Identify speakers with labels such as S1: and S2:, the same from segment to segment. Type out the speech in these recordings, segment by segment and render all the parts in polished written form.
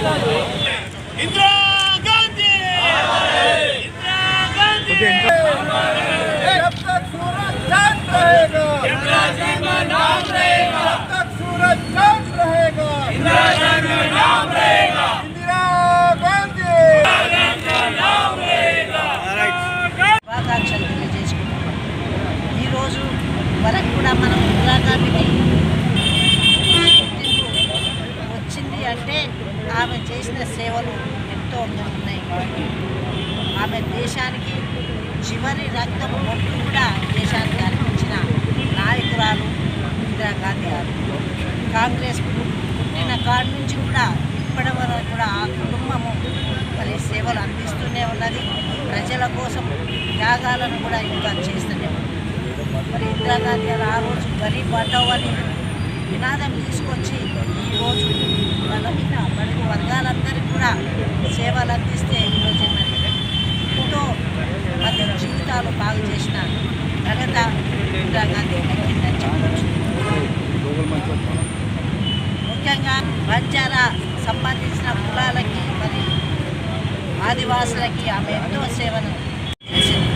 S1: इंदिरा गांधी जब तक सूरज चांद रहेगा इंदिरा जी का नाम रहेगा जब तक सूरज चांद रहेगा इंदिरा जी का नाम रहेगा इंदिरा गांधी का नाम रहेगा
S2: శుభాకాంక్షలు తెలియజేసుకుంటున్నాం। ఈరోజు వరకు కూడా మనం ఇందిరా గాంధీకి వచ్చింది అంటే ఆమె చేసిన సేవలు ఎంతో ఉన్నాయి। ఆమె దేశానికి చివరి రక్తం మొట్టు కూడా దేశానికి అర్పించిన నాయకురాలు ఇందిరా గాంధీ గారు। కాంగ్రెస్ పుట్టిన కాడి నుంచి కూడా ఇప్పటి వరకు కూడా ఆ కుటుంబము మరి సేవలు అందిస్తూనే ఉన్నది। ప్రజల కోసం త్యాగాలను కూడా ఇంకా చేస్తూనే ఉంది। మరి ఇందిరాగాంధీ గారు ఆ రోజు గరీబ్ బచావో అని నినాదం తీసుకొచ్చి ఈరోజు బలహీన బడుగు వర్గాలందరికీ కూడా సేవలు అందిస్తే ఈరోజు మరి ఎంతో మంది జీవితాలు బాగు చేసిన ఘనత ఇందిరాగాంధీ దక్కిందని చెప్పవచ్చు। ముఖ్యంగా బంజారా సంబంధించిన కులాలకి మరి ఆదివాసులకి ఆమె ఎంతో సేవను చేసింది।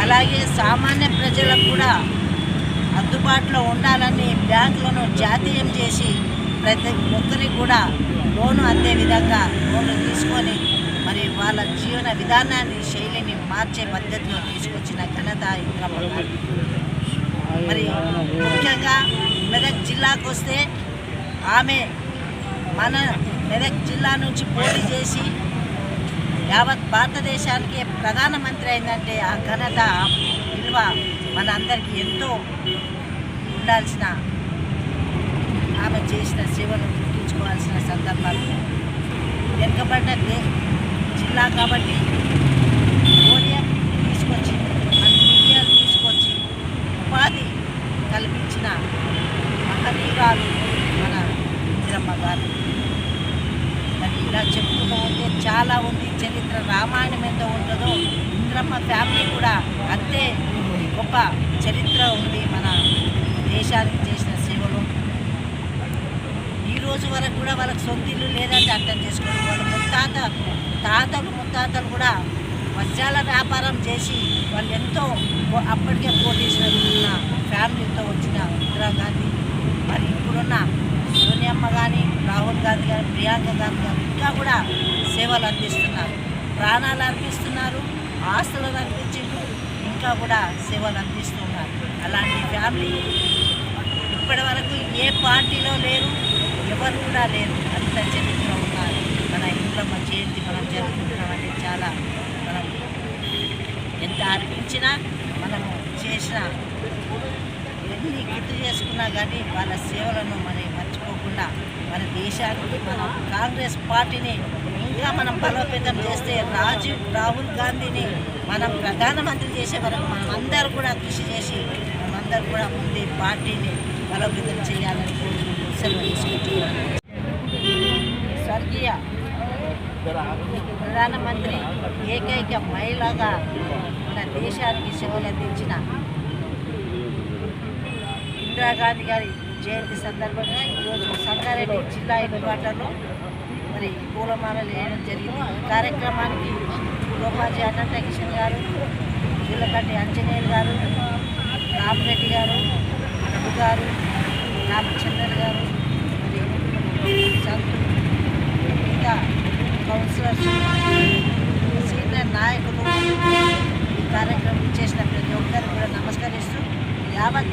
S2: అలాగే సామాన్య ప్రజలకు కూడా అందుబాటులో ఉండాలని బ్యాంకులను జాతీయం చేసి ప్రతి ఒక్కరికి కూడా లోను అందే విధంగా లోన్లు తీసుకొని మరి వాళ్ళ జీవన విధానాన్ని శైలిని మార్చే పద్ధతిలో తీసుకొచ్చిన ఘనత ఇందిరమ్మ గారు। మరి ముఖ్యంగా మెదక్ జిల్లాకు వస్తే ఆమె మన మెదక్ జిల్లా నుంచి పోటీ చేసి యావత్ భారతదేశానికి ప్రధానమంత్రి అయిందంటే ఆ ఘనత విలువ మన అందరికీ ఎంతో ఉండాల్సిన ఆమె చేసిన సేవలు గుర్తించుకోవాల్సిన సందర్భాలు। వెనుకబడిన జిల్లా కాబట్టి ఓడియం తీసుకొచ్చి మీడియాలు తీసుకొచ్చి ఉపాధి కల్పించిన మహనీయురాలు మన ఇందిరమ్మ గారు। మరి ఇలా చెప్పుకుంటూ ఉంటే చాలా ఉంది చరిత్ర, రామాయణం ఎంత ఉంటుందో ఇందిరమ్మ ఫ్యామిలీ కూడా అంతే గొప్ప చరిత్ర ఉంది మన దేశానికి చేసిన సేవలు। ఈరోజు వరకు కూడా వాళ్ళకి సొంత ఇల్లు లేదంటే అర్థం చేసుకోండి। వాళ్ళ ముత్తాతలు కూడా వజ్రాల వ్యాపారం చేసి వాళ్ళు ఎంతో అప్పటికే కోటీశ్వరులు ఉన్న ఫ్యామిలీతో వచ్చిన ఇందిరాగాంధీ మరి ఇప్పుడున్న సోనియమ్మ కానీ రాహుల్ గాంధీ గారు ప్రియాంక గాంధీ గారు ఇంకా కూడా సేవలు అందిస్తున్నారు, ప్రాణాలు అర్పిస్తున్నారు, ఆస్తులను అర్పించి ఇంకా కూడా సేవలు అందిస్తున్నారు। అలాంటి ఫ్యామిలీ ఇప్పటి వరకు ఏ పార్టీలో లేరు, ఎవరు కూడా లేరు, అంత చరిత్ర ఉన్నారు। మన ఇంద్రమ్మ జయంతి మనం జరుపుకుంటున్నామంటే చాలా మనం ఎంత అర్పించినా మనము చేసిన ఎన్ని గుర్తు చేసుకున్నా కానీ వాళ్ళ సేవలను మరి మర్చిపోకుండా మన దేశానికి మనం కాంగ్రెస్ పార్టీని ఇంకా మనం బలోపేతం చేస్తే రాహుల్ గాంధీని మనం ప్రధానమంత్రి చేసే వరకు మనం అందరూ కూడా కృషి చేసి మనమందరూ కూడా ముందు పార్టీని బలోపేతం చేయాలని కోరుకుంటూ సెలవు తీసుకుంటున్నాను। స్వర్గీయ ప్రధానమంత్రి ఏకైక మహిళగా మన దేశానికి సేవలు అందించిన ఇందిరాగాంధీ గారి జయంతి సందర్భంగా ఈరోజు సంగారెడ్డి జిల్లా హెడ్క్వార్టర్లో మరి పూలమాలలు వేయడం జరిగింది। ఈ కార్యక్రమానికి లోపాజీ అనంత కిషన్ గారు, జీలకట్టి అంజనేయులు గారు, రామరెడ్డి గారు, రఘు గారు, రామచంద్ర గారు, మరి సంతు మిగతా కౌన్సిలర్స్, సీనియర్ నాయకులు ఈ కార్యక్రమం చేసిన ప్రతి ఒక్కరు కూడా నమస్కరిస్తూ యావత్